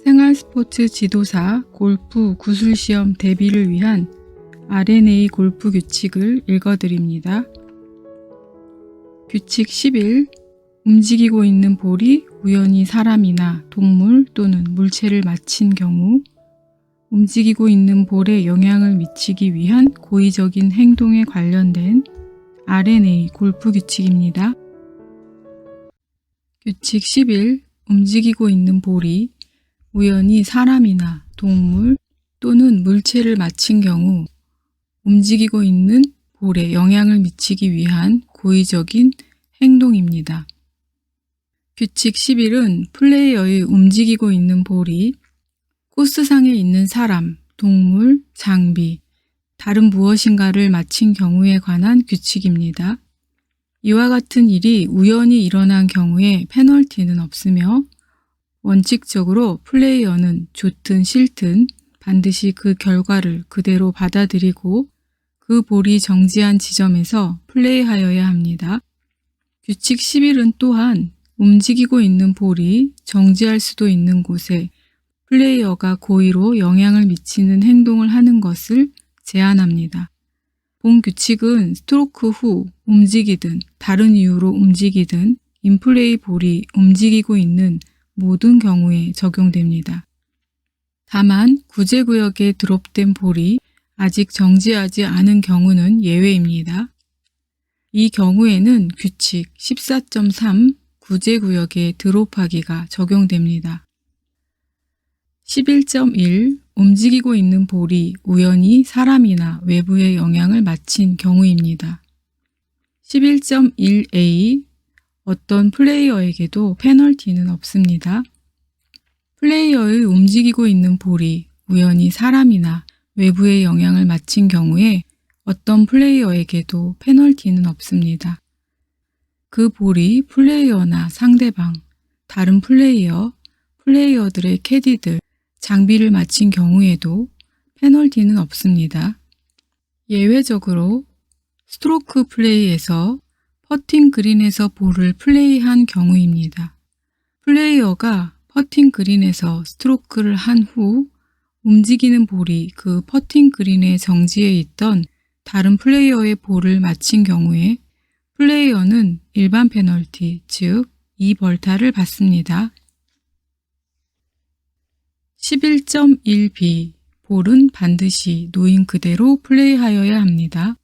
생활 스포츠 지도사 골프 구술시험 대비를 위한 R&A 골프 규칙을 읽어드립니다. 규칙 11. 움직이고 있는 볼이 우연히 사람이나 동물 또는 물체를 맞힌 경우 움직이고 있는 볼에 영향을 미치기 위한 고의적인 행동에 관련된 R&A 골프 규칙입니다. 규칙 11. 움직이고 있는 볼이 우연히 사람이나 동물 또는 물체를 맞힌 경우 움직이고 있는 볼에 영향을 미치기 위한 고의적인 행동입니다. 규칙 11은 플레이어의 움직이고 있는 볼이 코스상에 있는 사람, 동물, 장비, 다른 무엇인가를 맞힌 경우에 관한 규칙입니다. 이와 같은 일이 우연히 일어난 경우에 페널티는 없으며 원칙적으로 플레이어는 좋든 싫든 반드시 그 결과를 그대로 받아들이고 그 볼이 정지한 지점에서 플레이하여야 합니다. 규칙 11은 또한 움직이고 있는 볼이 정지할 수도 있는 곳에 플레이어가 고의로 영향을 미치는 행동을 하는 것을 제한합니다. 본 규칙은 스트로크 후 움직이든 다른 이유로 움직이든 인플레이 볼이 움직이고 있는 모든 경우에 적용됩니다. 다만 구제구역에 드롭된 볼이 아직 정지하지 않은 경우는 예외입니다. 이 경우에는 규칙 14.3 구제구역에 드롭하기가 적용됩니다. 11.1 움직이고 있는 볼이 우연히 사람이나 외부의 영향을 미친 경우입니다. 11.1a 어떤 플레이어에게도 페널티는 없습니다. 플레이어의 움직이고 있는 볼이 우연히 사람이나 외부의 영향을 미친 경우에 어떤 플레이어에게도 페널티는 없습니다. 그 볼이 플레이어나 상대방, 다른 플레이어들의 캐디들, 장비를 맞힌 경우에도 페널티는 없습니다. 예외적으로 스트로크 플레이에서 퍼팅 그린에서 볼을 플레이한 경우입니다. 플레이어가 퍼팅 그린에서 스트로크를 한 후 움직이는 볼이 그 퍼팅 그린의 정지에 있던 다른 플레이어의 볼을 맞힌 경우에 플레이어는 일반 페널티, 즉 2벌타를 받습니다. 11.1b 볼은 반드시 놓인 그대로 플레이하여야 합니다.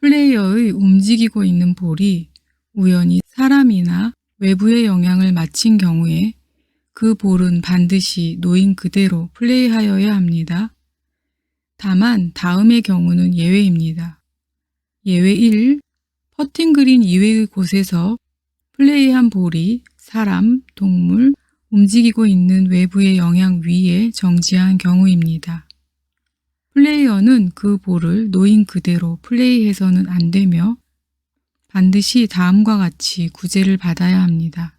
플레이어의 움직이고 있는 볼이 우연히 사람이나 외부의 영향을 미친 경우에 그 볼은 반드시 놓인 그대로 플레이하여야 합니다. 다만 다음의 경우는 예외입니다. 예외 1. 퍼팅 그린 이외의 곳에서 플레이한 볼이 사람, 동물, 움직이고 있는 외부의 영향 위에 정지한 경우입니다. 플레이어는 그 볼을 놓인 그대로 플레이해서는 안 되며 반드시 다음과 같이 구제를 받아야 합니다.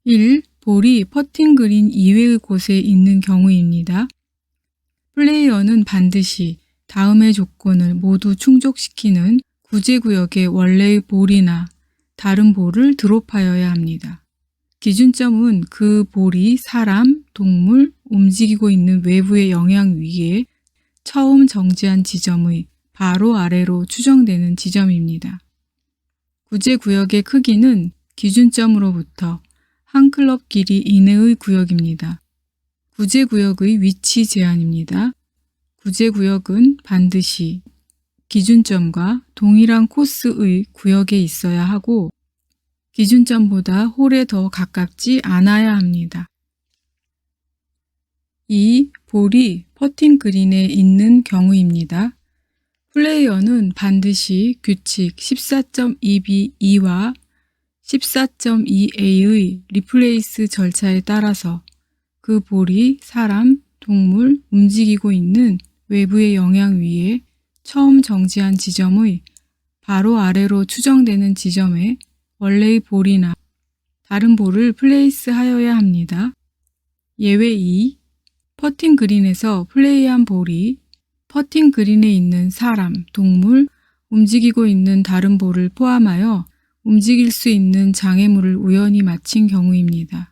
1. 볼이 퍼팅 그린 이외의 곳에 있는 경우입니다. 플레이어는 반드시 다음의 조건을 모두 충족시키는 구제구역의 원래의 볼이나 다른 볼을 드롭하여야 합니다. 기준점은 그 볼이 사람, 동물, 움직이고 있는 외부의 영향 위에 처음 정지한 지점의 바로 아래로 추정되는 지점입니다. 구제구역의 크기는 기준점으로부터 한 클럽 길이 이내의 구역입니다. 구제구역의 위치 제한입니다. 구제구역은 반드시 기준점과 동일한 코스의 구역에 있어야 하고 기준점보다 홀에 더 가깝지 않아야 합니다. 2. 볼이 퍼팅 그린에 있는 경우입니다. 플레이어는 반드시 규칙 14.2b2와 14.2a의 리플레이스 절차에 따라서 그 볼이 사람, 동물, 움직이고 있는 외부의 영향 위에 처음 정지한 지점의 바로 아래로 추정되는 지점에 원래의 볼이나 다른 볼을 플레이스 하여야 합니다. 예외 2. 퍼팅 그린에서 플레이한 볼이 퍼팅 그린에 있는 사람, 동물, 움직이고 있는 다른 볼을 포함하여 움직일 수 있는 장애물을 우연히 맞힌 경우입니다.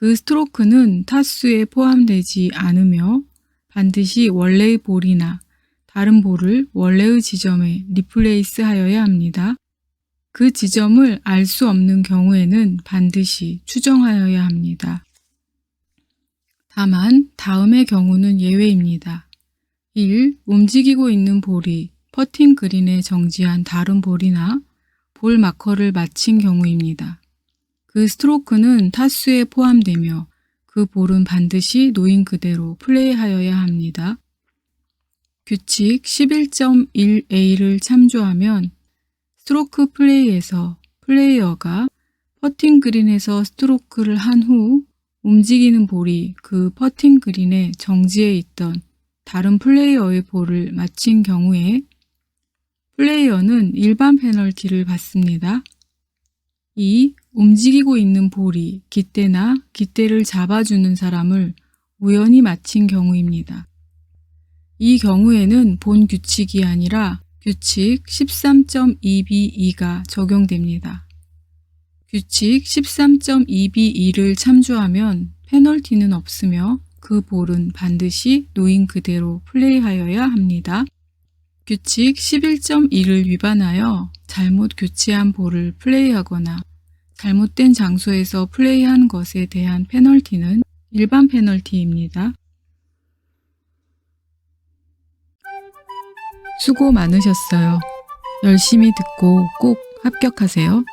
그 스트로크는 타수에 포함되지 않으며 반드시 원래의 볼이나 다른 볼을 원래의 지점에 리플레이스 하여야 합니다. 그 지점을 알 수 없는 경우에는 반드시 추정하여야 합니다. 다만 다음의 경우는 예외입니다. 1. 움직이고 있는 볼이 퍼팅 그린에 정지한 다른 볼이나 볼 마커를 맞힌 경우입니다. 그 스트로크는 타수에 포함되며 그 볼은 반드시 놓인 그대로 플레이하여야 합니다. 규칙 11.1a를 참조하면 스트로크 플레이에서 플레이어가 퍼팅 그린에서 스트로크를 한 후 움직이는 볼이 그 퍼팅 그린에 정지해 있던 다른 플레이어의 볼을 맞힌 경우에 플레이어는 일반 페널티를 받습니다. 2. 움직이고 있는 볼이 깃대나 깃대를 잡아주는 사람을 우연히 맞힌 경우입니다. 이 경우에는 본 규칙이 아니라 규칙 13.2b2가 적용됩니다. 규칙 13.2b2를 참조하면 페널티는 없으며 그 볼은 반드시 놓인 그대로 플레이하여야 합니다. 규칙 11.2를 위반하여 잘못 교체한 볼을 플레이하거나 잘못된 장소에서 플레이한 것에 대한 페널티는 일반 페널티입니다. 수고 많으셨어요. 열심히 듣고 꼭 합격하세요.